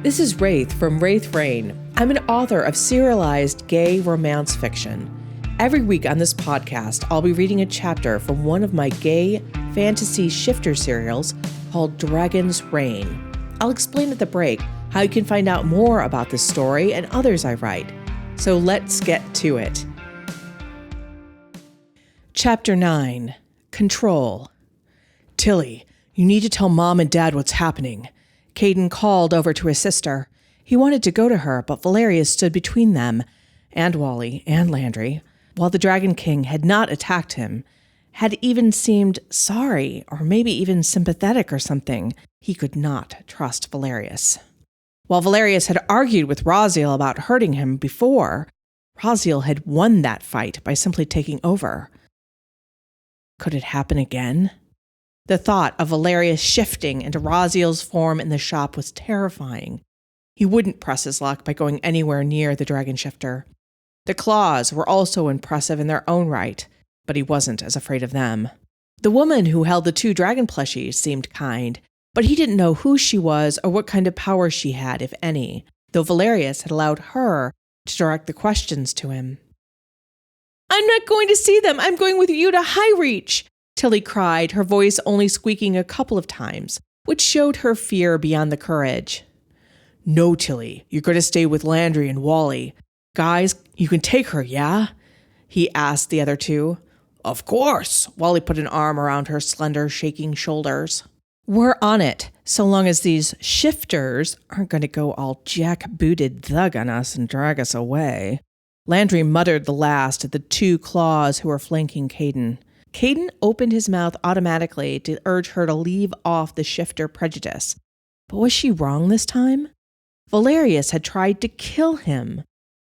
This is Wraith from Wraith Rain. I'm an author of serialized gay romance fiction. Every week on this podcast, I'll be reading a chapter from one of my gay fantasy shifter serials called Dragon's Reign. I'll explain at the break how you can find out more about this story and others I write. So let's get to it. Chapter 9, Control. Tilly, you need to tell Mom and Dad what's happening. Caden called over to his sister. He wanted to go to her, but Valerius stood between them, and Wally, and Landry. While the Dragon King had not attacked him, had even seemed sorry, or maybe even sympathetic or something, he could not trust Valerius. While Valerius had argued with Raziel about hurting him before, Raziel had won that fight by simply taking over. Could it happen again? The thought of Valerius shifting into Raziel's form in the shop was terrifying. He wouldn't press his luck by going anywhere near the dragon shifter. The claws were also impressive in their own right, but he wasn't as afraid of them. The woman who held the two dragon plushies seemed kind, but he didn't know who she was or what kind of power she had, if any, though Valerius had allowed her to direct the questions to him. "I'm not going to see them. I'm going with you to High Reach," Tilly cried, her voice only squeaking a couple of times, which showed her fear beyond the courage. "No, Tilly, you're going to stay with Landry and Wally. Guys, you can take her, yeah?" he asked the other two. "Of course," Wally put an arm around her slender, shaking shoulders. "We're on it, so long as these shifters aren't going to go all jack-booted thug on us and drag us away." Landry muttered the last at the two claws who were flanking Caden. Caden opened his mouth automatically to urge her to leave off the shifter prejudice. But was she wrong this time? Valerius had tried to kill him.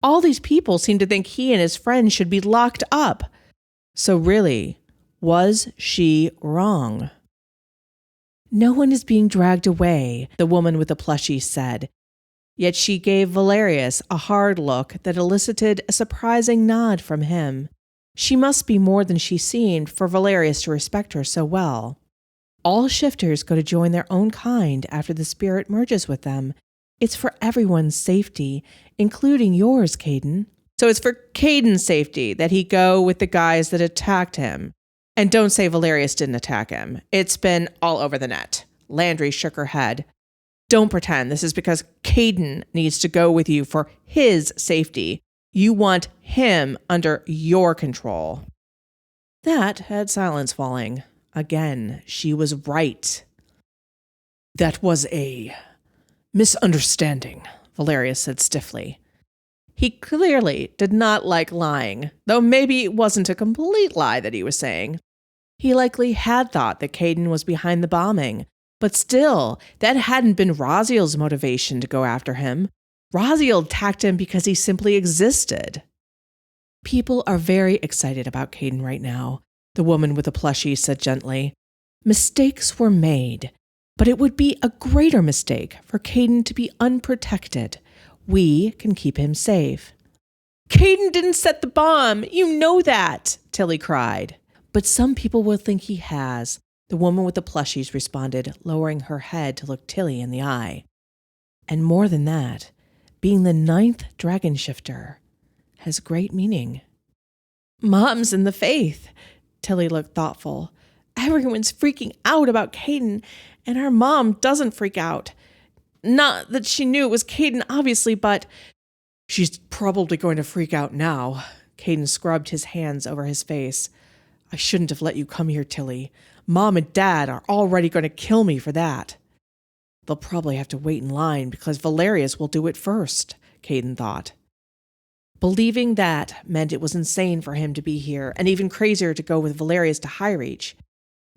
All these people seemed to think he and his friends should be locked up. So really, was she wrong? "No one is being dragged away," the woman with the plushie said. Yet she gave Valerius a hard look that elicited a surprising nod from him. She must be more than she seemed for Valerius to respect her so well. "All shifters go to join their own kind after the spirit merges with them. It's for everyone's safety, including yours, Caden." So it's for Caden's safety that he go with the guys that attacked him. And don't say Valerius didn't attack him. It's been all over the net. Landry shook her head. "Don't pretend this is because Caden needs to go with you for his safety. You want him under your control." That had silence falling. Again, she was right. "That was a misunderstanding," Valerius said stiffly. He clearly did not like lying, though maybe it wasn't a complete lie that he was saying. He likely had thought that Caden was behind the bombing, but still, that hadn't been Raziel's motivation to go after him. Raziel attacked him because he simply existed. "People are very excited about Caden right now," the woman with the plushie said gently. "Mistakes were made, but it would be a greater mistake for Caden to be unprotected. We can keep him safe." "Caden didn't set the bomb. You know that," Tilly cried. "But some people will think he has," the woman with the plushies responded, lowering her head to look Tilly in the eye. "And more than that, being the 9th dragon shifter has great meaning." "Mom's in the faith." Tilly looked thoughtful. "Everyone's freaking out about Caden, and our mom doesn't freak out. Not that she knew it was Caden, obviously, but..." "She's probably going to freak out now." Caden scrubbed his hands over his face. "I shouldn't have let you come here, Tilly. Mom and Dad are already going to kill me for that." "They'll probably have to wait in line because Valerius will do it first," Caden thought. Believing that meant it was insane for him to be here, and even crazier to go with Valerius to High Reach.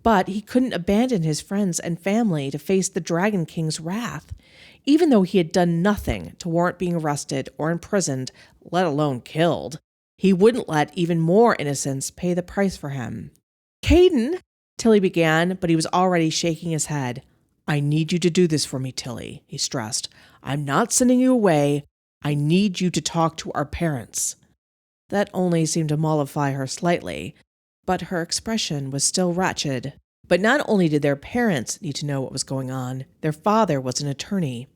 But he couldn't abandon his friends and family to face the Dragon King's wrath, even though he had done nothing to warrant being arrested or imprisoned, let alone killed. He wouldn't let even more innocents pay the price for him. "Caden," Tilly began, but he was already shaking his head. "I need you to do this for me, Tilly," he stressed. "I'm not sending you away. I need you to talk to our parents." That only seemed to mollify her slightly, but her expression was still wretched. But not only did their parents need to know what was going on, their father was an attorney.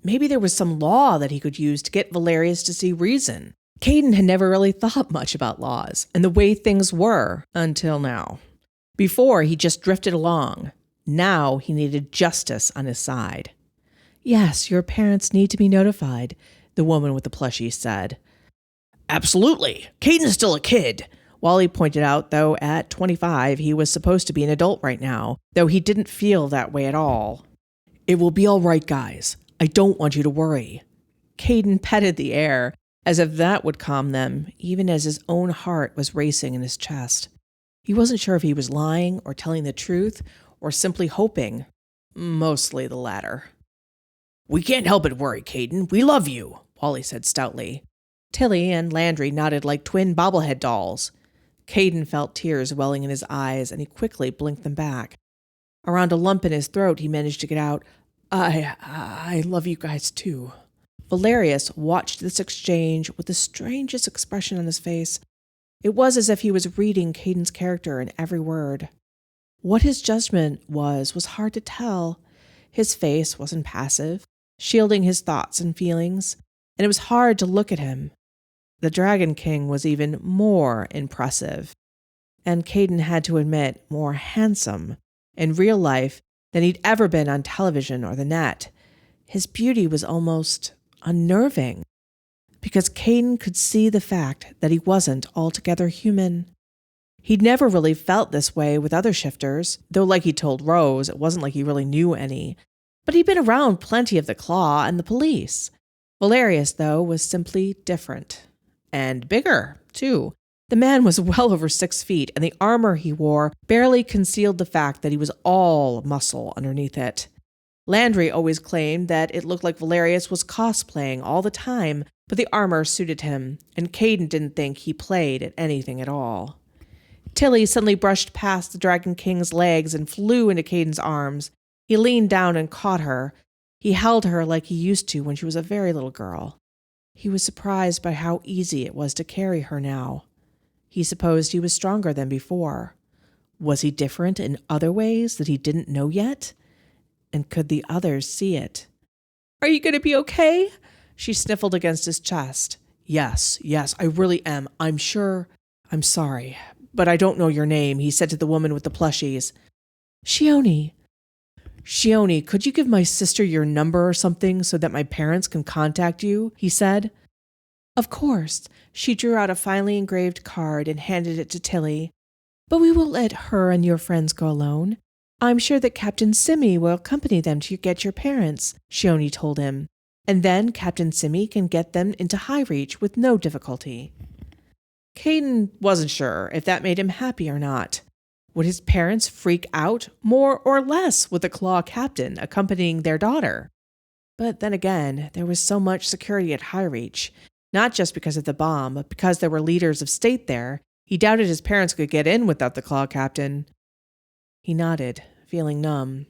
Maybe there was some law that he could use to get Valerius to see reason. Caden had never really thought much about laws and the way things were until now. Before, he just drifted along. Now he needed justice on his side. Yes, your parents need to be notified, the woman with the plushie said. Absolutely. Caden's still a kid. Wally pointed out, though at 25, he was supposed to be an adult right now, though he didn't feel that way at all. It will be all right, guys. I don't want you to worry. Caden petted the air, as if that would calm them, even as his own heart was racing in his chest. He wasn't sure if he was lying or telling the truth or simply hoping. Mostly the latter. We can't help but worry, Caden. We love you, Wally said stoutly. Tilly and Landry nodded like twin bobblehead dolls. Caden felt tears welling in his eyes, and he quickly blinked them back. Around a lump in his throat, he managed to get out, I love you guys too. Valerius watched this exchange with the strangest expression on his face. It was as if he was reading Caden's character in every word. What his judgment was hard to tell. His face wasn't passive, shielding his thoughts and feelings, and it was hard to look at him. The Dragon King was even more impressive, and Caden had to admit more handsome in real life than he'd ever been on television or the net. His beauty was almost unnerving, because Caden could see the fact that he wasn't altogether human. He'd never really felt this way with other shifters, though like he told Rose, it wasn't like he really knew any. But he'd been around plenty of the Claw and the police. Valerius, though, was simply different. And bigger, too. The man was well over 6 feet, and the armor he wore barely concealed the fact that he was all muscle underneath it. Landry always claimed that it looked like Valerius was cosplaying all the time, but the armor suited him, and Caden didn't think he played at anything at all. Tilly suddenly brushed past the Dragon King's legs and flew into Caden's arms. He leaned down and caught her. He held her like he used to when she was a very little girl. He was surprised by how easy it was to carry her now. He supposed he was stronger than before. Was he different in other ways that he didn't know yet? And could the others see it? Are you going to be okay? She sniffled against his chest. Yes, I really am. I'm sure. I'm sorry, but I don't know your name, he said to the woman with the plushies. Chione. Chione, could you give my sister your number or something so that my parents can contact you? He said. Of course. She drew out a finely engraved card and handed it to Tilly. But we won't let her and your friends go alone. I'm sure that Captain Simi will accompany them to get your parents, Chione told him. And then Captain Simi can get them into High Reach with no difficulty. Caden wasn't sure if that made him happy or not. Would his parents freak out more or less with the Claw captain accompanying their daughter? But then again, there was so much security at High Reach, not just because of the bomb, but because there were leaders of state there. He doubted his parents could get in without the Claw captain. He nodded, feeling numb.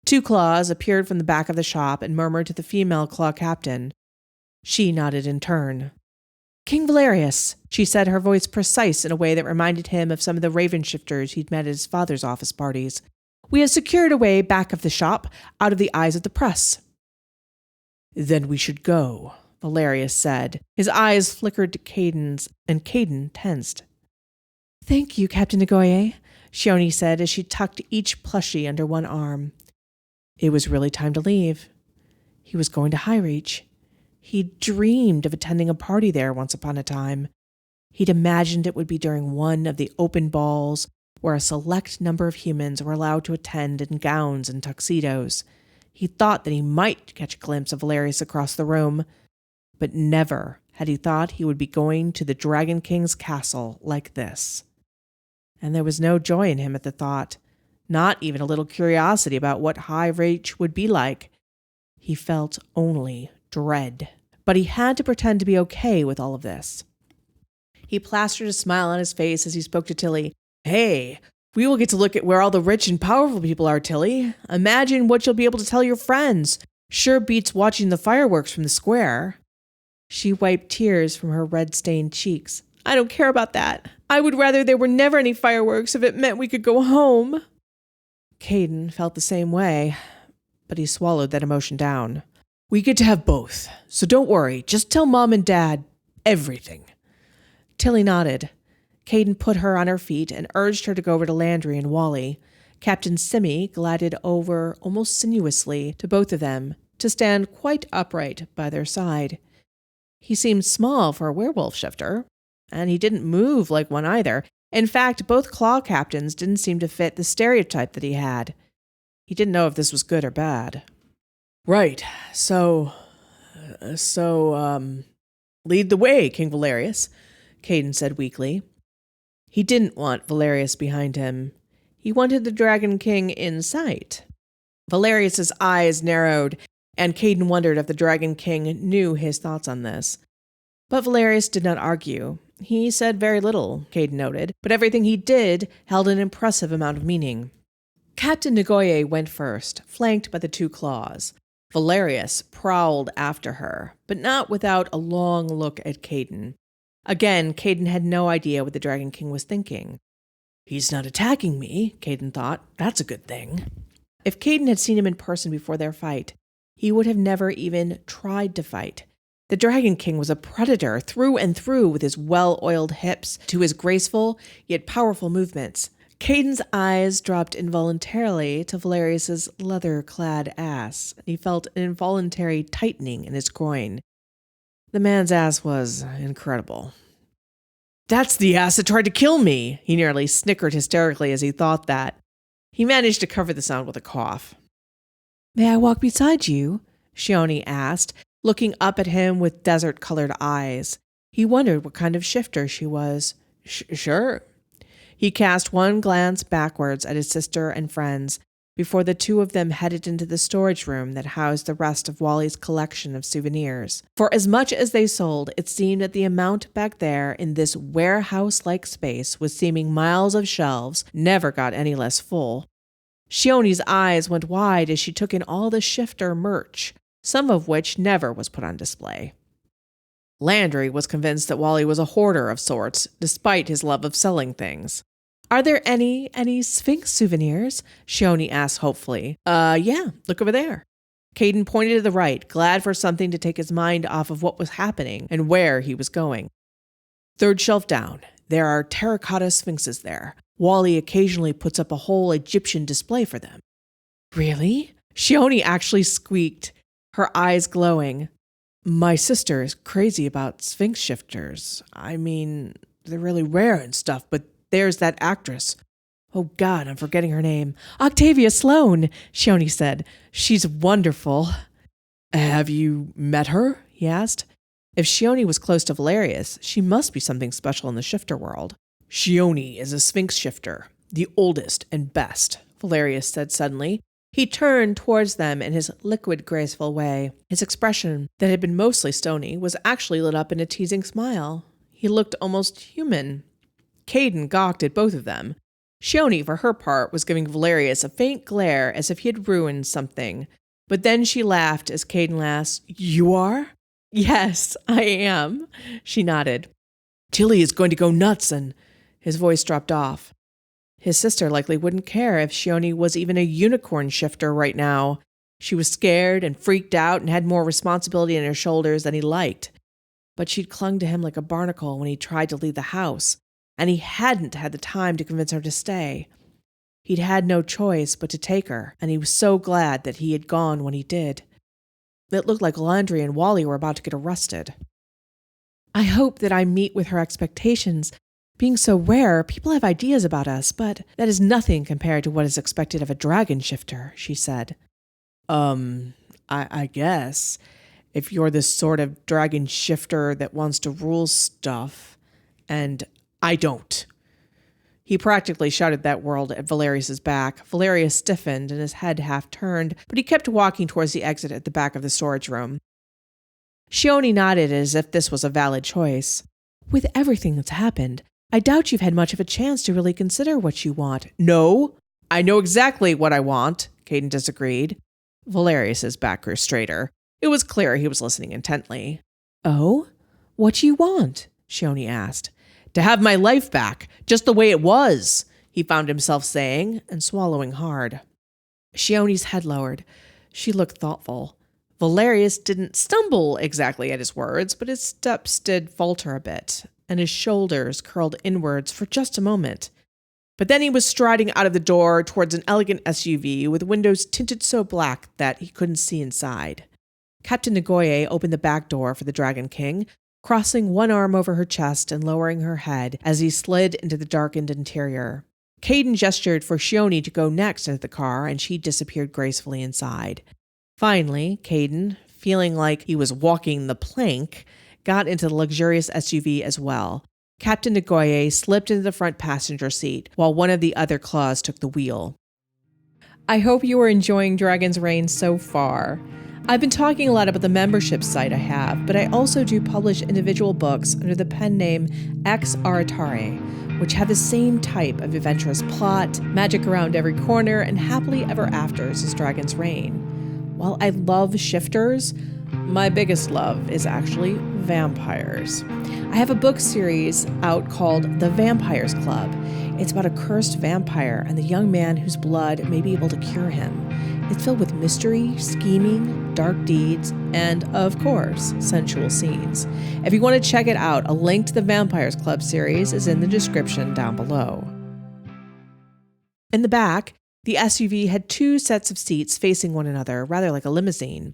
2 claws appeared from the back of the shop and murmured to the female Claw captain. She nodded in turn. King Valerius, she said, her voice precise in a way that reminded him of some of the Raven shifters he'd met at his father's office parties. We have secured a way back of the shop, out of the eyes of the press. Then we should go, Valerius said. His eyes flickered to Caden's, and Caden tensed. Thank you, Captain Nagoye, Chione said as she tucked each plushie under one arm. It was really time to leave. He was going to High Reach. He'd dreamed of attending a party there once upon a time. He'd imagined it would be during one of the open balls where a select number of humans were allowed to attend in gowns and tuxedos. He thought that he might catch a glimpse of Valerius across the room, but never had he thought he would be going to the Dragon King's castle like this. And there was no joy in him at the thought, not even a little curiosity about what High Reach would be like. He felt only dread, but he had to pretend to be okay with all of this. He plastered a smile on his face as he spoke to Tilly. Hey, we will get to look at where all the rich and powerful people are, Tilly. Imagine what you'll be able to tell your friends. Sure beats watching the fireworks from the square. She wiped tears from her red-stained cheeks. I don't care about that. I would rather there were never any fireworks if it meant we could go home. Caden felt the same way, but he swallowed that emotion down. We get to have both, so don't worry. Just tell Mom and Dad everything. Tilly nodded. Caden put her on her feet and urged her to go over to Landry and Wally. Captain Simi glided over almost sinuously to both of them to stand quite upright by their side. He seemed small for a werewolf shifter, and he didn't move like one either. In fact, both claw captains didn't seem to fit the stereotype that he had. He didn't know if this was good or bad. Right, so, lead the way, King Valerius, Caden said weakly. He didn't want Valerius behind him. He wanted the Dragon King in sight. Valerius's eyes narrowed, and Caden wondered if the Dragon King knew his thoughts on this. But Valerius did not argue. He said very little, Caden noted, but everything he did held an impressive amount of meaning. Captain Nagoye went first, flanked by the two claws. Valerius prowled after her, but not without a long look at Caden. Again, Caden had no idea what the Dragon King was thinking. He's not attacking me, Caden thought. That's a good thing. If Caden had seen him in person before their fight, he would have never even tried to fight. The Dragon King was a predator through and through, with his well-oiled hips to his graceful yet powerful movements. Caden's eyes dropped involuntarily to Valerius's leather-clad ass, and he felt an involuntary tightening in his groin. The man's ass was incredible. That's the ass that tried to kill me, he nearly snickered hysterically as he thought that. He managed to cover the sound with a cough. May I walk beside you? Chione asked, looking up at him with desert-colored eyes. He wondered what kind of shifter she was. Sure. He cast one glance backwards at his sister and friends before the two of them headed into the storage room that housed the rest of Wally's collection of souvenirs. For as much as they sold, it seemed that the amount back there in this warehouse-like space with seeming miles of shelves never got any less full. Chione's eyes went wide as she took in all the shifter merch, some of which never was put on display. Landry was convinced that Wally was a hoarder of sorts, despite his love of selling things. Are there any Sphinx souvenirs? Chione asked hopefully. Yeah, look over there. Caden pointed to the right, glad for something to take his mind off of what was happening and where he was going. Third shelf down. There are terracotta sphinxes there. Wally occasionally puts up a whole Egyptian display for them. Really? Chione actually squeaked, her eyes glowing. My sister is crazy about sphinx shifters. I mean, they're really rare and stuff, but there's that actress. Oh God, I'm forgetting her name. Octavia Sloane, Chione said. She's wonderful. Have you met her? He asked. If Chione was close to Valerius, she must be something special in the shifter world. Chione is a sphinx shifter, the oldest and best, Valerius said suddenly. He turned towards them in his liquid, graceful way. His expression, that had been mostly stony, was actually lit up in a teasing smile. He looked almost human. Caden gawked at both of them. Chione, for her part, was giving Valerius a faint glare as if he had ruined something. But then she laughed as Caden asked, You are? Yes, I am, she nodded. Tilly is going to go nuts, and his voice dropped off. His sister likely wouldn't care if Chione was even a unicorn shifter right now. She was scared and freaked out and had more responsibility on her shoulders than he liked. But she'd clung to him like a barnacle when he tried to leave the house, and he hadn't had the time to convince her to stay. He'd had no choice but to take her, and he was so glad that he had gone when he did. It looked like Landry and Wally were about to get arrested. I hope that I meet with her expectations. Being so rare, people have ideas about us, but that is nothing compared to what is expected of a dragon shifter, she said. I guess. If you're this sort of dragon shifter that wants to rule stuff, and I don't. He practically shouted that word at Valerius's back. Valerius stiffened and his head half turned, but he kept walking towards the exit at the back of the storage room. Chione nodded as if this was a valid choice. With everything that's happened, I doubt you've had much of a chance to really consider what you want. No, I know exactly what I want, Caden disagreed. Valerius's back grew straighter. It was clear he was listening intently. Oh? What do you want? Chione asked. To have my life back, just the way it was, he found himself saying, and swallowing hard. Chione's head lowered. She looked thoughtful. Valerius didn't stumble exactly at his words, but his steps did falter a bit, and his shoulders curled inwards for just a moment. But then he was striding out of the door towards an elegant SUV with windows tinted so black that he couldn't see inside. Captain Nagoye opened the back door for the Dragon King, crossing one arm over her chest and lowering her head as he slid into the darkened interior. Caden gestured for Chione to go next into the car, and she disappeared gracefully inside. Finally, Caden, feeling like he was walking the plank, got into the luxurious SUV as well. Captain Nagoye slipped into the front passenger seat, while one of the other claws took the wheel. I hope you are enjoying Dragon's Reign so far. I've been talking a lot about the membership site I have, but I also do publish individual books under the pen name Ex Aratare, which have the same type of adventurous plot, magic around every corner, and happily ever afters as Dragon's Reign. While I love shifters, my biggest love is actually vampires. I have a book series out called The Vampires Club. It's about a cursed vampire and the young man whose blood may be able to cure him. It's filled with mystery, scheming, dark deeds, and, of course, sensual scenes. If you want to check it out, a link to the Vampires Club series is in the description down below. In the back, the SUV had two sets of seats facing one another, rather like a limousine.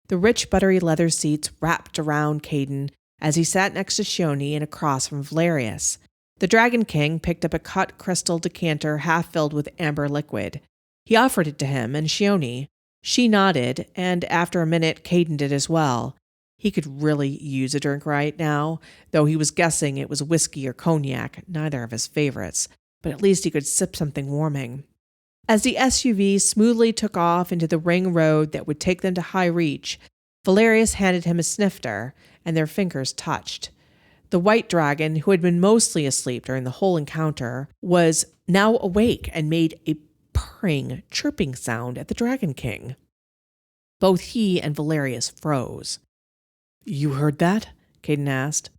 The rich buttery leather seats wrapped around Caden as he sat next to Chione and across from Valerius. The Dragon King picked up a cut crystal decanter half filled with amber liquid. He offered it to him and Chione. She nodded, and after a minute, Caden did as well. He could really use a drink right now, though he was guessing it was whiskey or cognac, neither of his favorites, but at least he could sip something warming. As the SUV smoothly took off into the ring road that would take them to High Reach, Valerius handed him a snifter, and their fingers touched. The white dragon, who had been mostly asleep during the whole encounter, was now awake and made a purring, chirping sound at the Dragon King. Both he and Valerius froze. "You heard that?" Caden asked.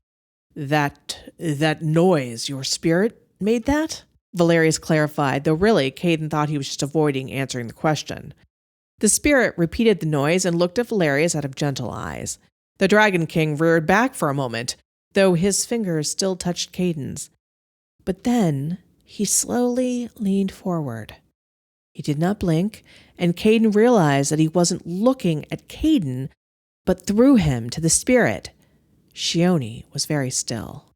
That noise, your spirit made that?" Valerius clarified, though really, Caden thought he was just avoiding answering the question. The spirit repeated the noise and looked at Valerius out of gentle eyes. The Dragon King reared back for a moment, though his fingers still touched Caden's. But then he slowly leaned forward. He did not blink, and Caden realized that he wasn't looking at Caden, but through him to the spirit. Chione was very still.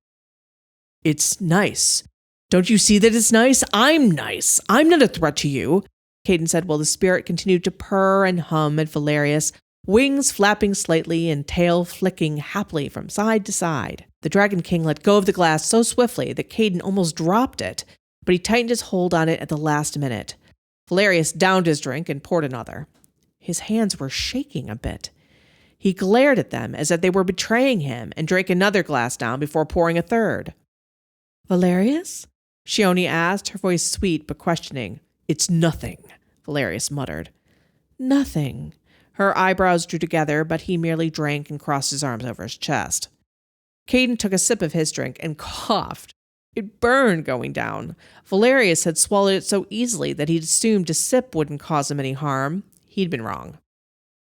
"It's nice. Don't you see that it's nice? I'm nice. I'm not a threat to you," Caden said while the spirit continued to purr and hum at Valerius, wings flapping slightly and tail flicking happily from side to side. The Dragon King let go of the glass so swiftly that Caden almost dropped it, but he tightened his hold on it at the last minute. Valerius downed his drink and poured another. His hands were shaking a bit. He glared at them as if they were betraying him and drank another glass down before pouring a third. "Valerius?" Chione asked, her voice sweet but questioning. "It's nothing," Valerius muttered. "Nothing." Her eyebrows drew together, but he merely drank and crossed his arms over his chest. Caden took a sip of his drink and coughed. It burned going down. Valerius had swallowed it so easily that he'd assumed a sip wouldn't cause him any harm. He'd been wrong.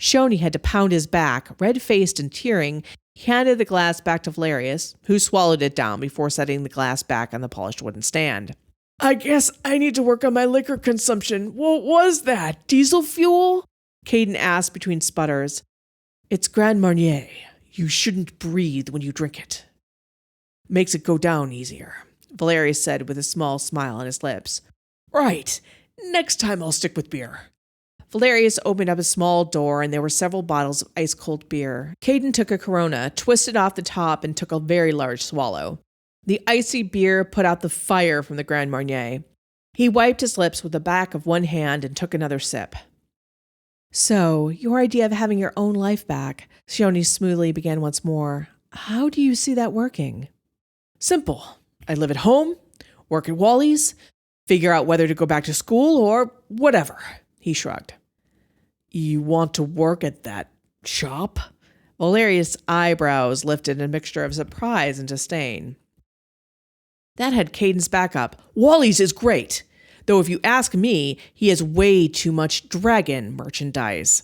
Chione had to pound his back. Red-faced and tearing, he handed the glass back to Valerius, who swallowed it down before setting the glass back on the polished wooden stand. "I guess I need to work on my liquor consumption. What was that? Diesel fuel?" Caden asked between sputters. "It's Grand Marnier. You shouldn't breathe when you drink it. Makes it go down easier," Valerius said with a small smile on his lips. "Right. Next time I'll stick with beer." Valerius opened up a small door, and there were several bottles of ice-cold beer. Caden took a Corona, twisted off the top, and took a very large swallow. The icy beer put out the fire from the Grand Marnier. He wiped his lips with the back of one hand and took another sip. "So, your idea of having your own life back," Chione smoothly began once more. "How do you see that working?" "Simple. I live at home, work at Wally's, figure out whether to go back to school or whatever," he shrugged. "You want to work at that shop?" Valerius' eyebrows lifted in a mixture of surprise and disdain. That had Caden's back up. "Wally's is great, though if you ask me, he has way too much dragon merchandise."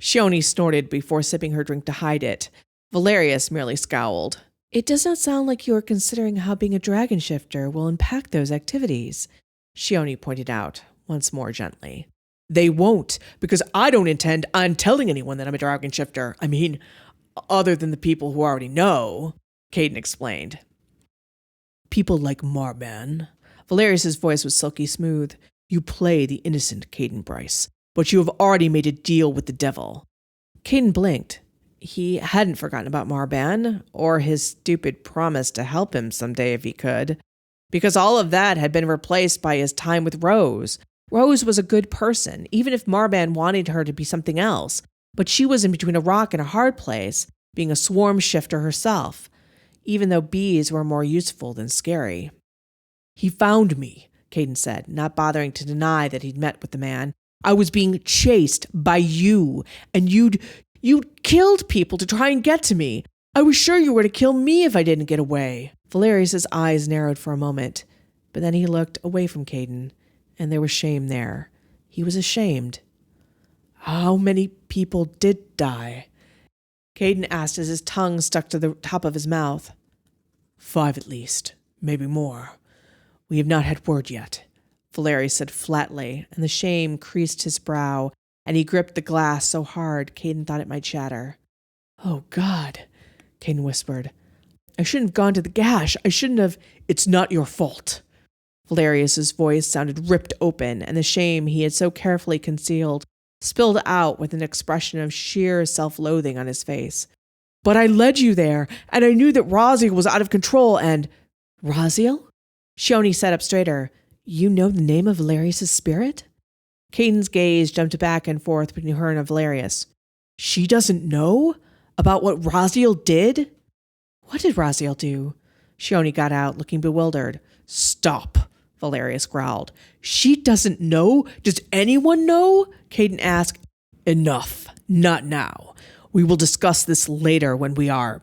Chione snorted before sipping her drink to hide it. Valerius merely scowled. It does not sound like you are considering how being a dragon shifter will impact those activities, Chione pointed out, once more gently. They won't, because I don't intend on telling anyone that I'm a dragon shifter. I mean, other than the people who already know, Caden explained. People like Marban. Valerius's voice was silky smooth. You play the innocent, Caden Bryce, but you have already made a deal with the devil. Caden blinked. He hadn't forgotten about Marban, or his stupid promise to help him someday if he could, because all of that had been replaced by his time with Rose. Rose was a good person, even if Marban wanted her to be something else, but she was in between a rock and a hard place, being a swarm shifter herself, even though bees were more useful than scary. He found me, Caden said, not bothering to deny that he'd met with the man. I was being chased by you, and you'd killed people to try and get to me. I was sure you were to kill me if I didn't get away. Valerius's eyes narrowed for a moment, but then he looked away from Caden, and there was shame there. He was ashamed. How many people did die? Caden asked as his tongue stuck to the top of his mouth. 5 at least, maybe more. We have not had word yet, Valerius said flatly, and the shame creased his brow, and he gripped the glass so hard Caden thought it might shatter. Oh, God, Caden whispered. I shouldn't have gone to the gash. I shouldn't have. It's not your fault. Valerius's voice sounded ripped open, and the shame he had so carefully concealed spilled out with an expression of sheer self-loathing on his face. But I led you there, and I knew that Raziel was out of control, and... Raziel? Chione sat up straighter. You know the name of Valerius's spirit? Caden's gaze jumped back and forth between her and Valerius. She doesn't know? About what Raziel did? What did Raziel do? Chione got out, looking bewildered. Stop, Valerius growled. She doesn't know? Does anyone know? Caden asked. Enough. Not now. We will discuss this later when we are...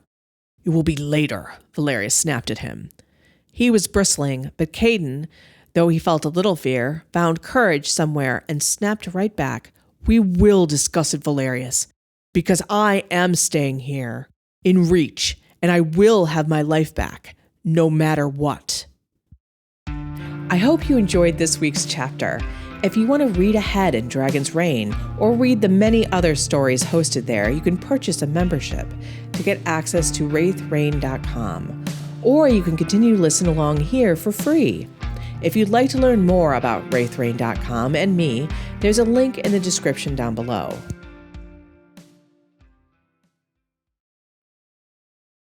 It will be later, Valerius snapped at him. He was bristling, but Caden, though he felt a little fear, found courage somewhere and snapped right back. We will discuss it, Valerius, because I am staying here, in reach, and I will have my life back, no matter what. I hope you enjoyed this week's chapter. If you want to read ahead in Dragon's Reign or read the many other stories hosted there, you can purchase a membership to get access to wraithrain.com, or you can continue to listen along here for free. If you'd like to learn more about wraithrain.com and me, there's a link in the description down below.